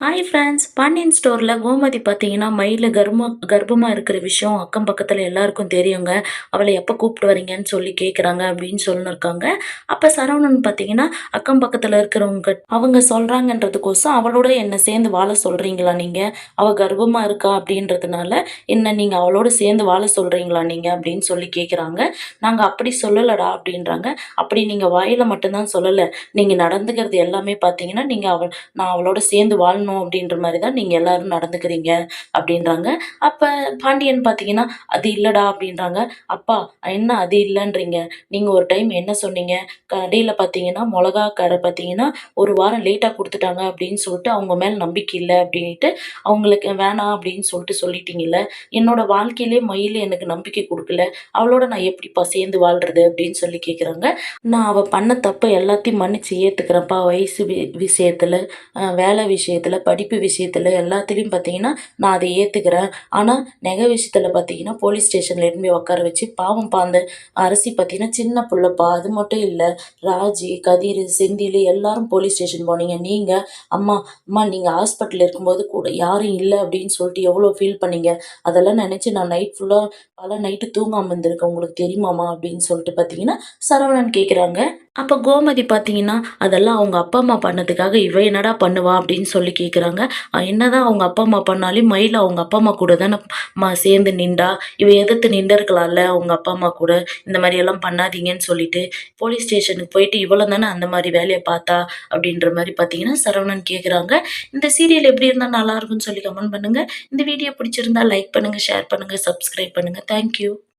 Hi friends! Pandian ஸ்டோர்ல கோமதி பார்த்தீங்கன்னா, மயிலு கர்ப்பமா இருக்கிற விஷயம் அக்கம் பக்கத்துல எல்லாருக்கும் தெரியுங்க. அவள எப்ப கூப்பிட்டு வரீங்கன்னு சொல்லி கேட்குறாங்க அப்படின்னு சொல்லிருக்காங்க. அப்ப சரவணன் பார்த்தீங்கன்னா, அக்கம் பக்கத்துல இருக்கிறவங்க அவங்க சொல்றாங்கன்றதுக்கோசம் அவளோட என்ன சேர்ந்து வாழ சொல்றீங்களா நீங்க? அவ கர்ப்பமா இருக்கா அப்படின்றதுனால, என்ன நீங்க அவளோட சேர்ந்து வாழ சொல்றீங்களா நீங்க? அப்படின்னு சொல்லி கேட்குறாங்க. நாங்க அப்படி சொல்லலடா அப்படின்றாங்க. அப்படி நீங்க வாயில மட்டும் தான் சொல்லல. நீங்க நடந்துக்கிறது எல்லாமே பார்த்தீங்கன்னா, நான் அவளோட சேர்ந்து வாழணும் அப்படின்ற மாரி தான் நீங்க எல்லாரும் நடந்துக்கிறீங்க அப்படின்றாங்க. அப்ப பாண்டியன் பார்த்தீங்கன்னா, "அது இல்லடா" அப்படின்றாங்க. "அப்பா என்ன அது இல்லன்றீங்க? நீங்க ஒரு டைம் என்ன சொன்னீங்க? கடையில பார்த்தீங்கன்னா, மொளகாக்கார பார்த்தீங்கன்னா, 1 வாரம் லேட்டா குடுத்துட்டாங்க அப்படின்னு சொல்லிட்டு அவங்க மேல நம்பிக்கை இல்ல அப்படின்ட்டு, அவங்களுக்கு வேணாம் அப்படின்னு சொல்லிட்டு சொல்லிட்டீங்கல்ல. என்னோட வாழ்க்கையிலே மயில் எனக்கு நம்பிக்கை குடுக்கல. அவளோட நான் எப்படிப்பா சேர்ந்து வாழ்றது?" அப்படின்னு சொல்லி கேட்குறாங்க. "நான் அவ பண்ண தப்பு எல்லாத்தையும் மன்னிச்சு ஏத்துக்கிறேன்ப்பா. வயசு விஷயத்துல, வேலை விஷயத்துல, படிப்பு விஷயத்துல எல்லாத்துலயும் பார்த்தீங்கன்னா, நான் அத ஏத்துக்கிறேன். ஆனா, நகை விஷயத்துல பார்த்தீங்கன்னா, போலீஸ் ஸ்டேஷன்ல எடுத்துன்னு போய் உட்கார வச்சு, பாவம்ப்பா அந்த அரசி பார்த்தீங்கன்னா, சின்ன புள்ளப்பா. அது மட்டும் இல்ல, ராஜி, கதிரு, செந்திலு எல்லாரும் போலீஸ் ஸ்டேஷன் போனீங்க. நீங்க, அம்மா அம்மா நீங்க ஹாஸ்பிட்டல்ல இருக்கும்போது கூட யாரும் இல்ல அப்படின்னு சொல்லிட்டு எவ்வளோ ஃபீல் பண்ணீங்க. அதெல்லாம் நெனச்சு நான் நைட் ஃபுல்லா பல நைட்டு தூங்காம இருந்திருக்கேன். உங்களுக்கு தெரியுமாம்மா?" அப்படின்னு சொல்லிட்டு பார்த்தீங்கன்னா, சரவணன் கேட்குறாங்க. அப்ப கோமதி பார்த்தீங்கன்னா, "அதெல்லாம் அவங்க அப்பா, அம்மா பண்ணதுக்காக இவ என்னடா பண்ணுவா?" அப்படின்னு சொல்லி கேட்குறாங்க. என்னதான் அவங்க அப்பா, அம்மா பண்ணாலும் மயில் அவங்க அப்பா, அம்மா கூட தான சேர்ந்து நின்றா. இவ எதிர்த்து நின்றுருக்கலாம்ல அவங்க அப்பா, அம்மா கூட. இந்த மாரியெல்லாம் பண்ணாதீங்கன்னு சொல்லிட்டு, போலீஸ் ஸ்டேஷனுக்கு போயிட்டு இவளும் தானே அந்த மாரி வேலைய பார்த்தா, அப்படின்ற மாரி பார்த்தீங்கன்னா, சரவணன் கேட்குறாங்க. இந்த சீரியல் எப்படி இருந்தா நல்லாயிருக்கும்னு சொல்லி கமெண்ட் பண்ணுங்க. இந்த வீடியோ பிடிச்சிருந்தா லைக் பண்ணுங்க, ஷேர் பண்ணுங்க, சப்ஸ்கிரைப் பண்ணுங்க. Thank you.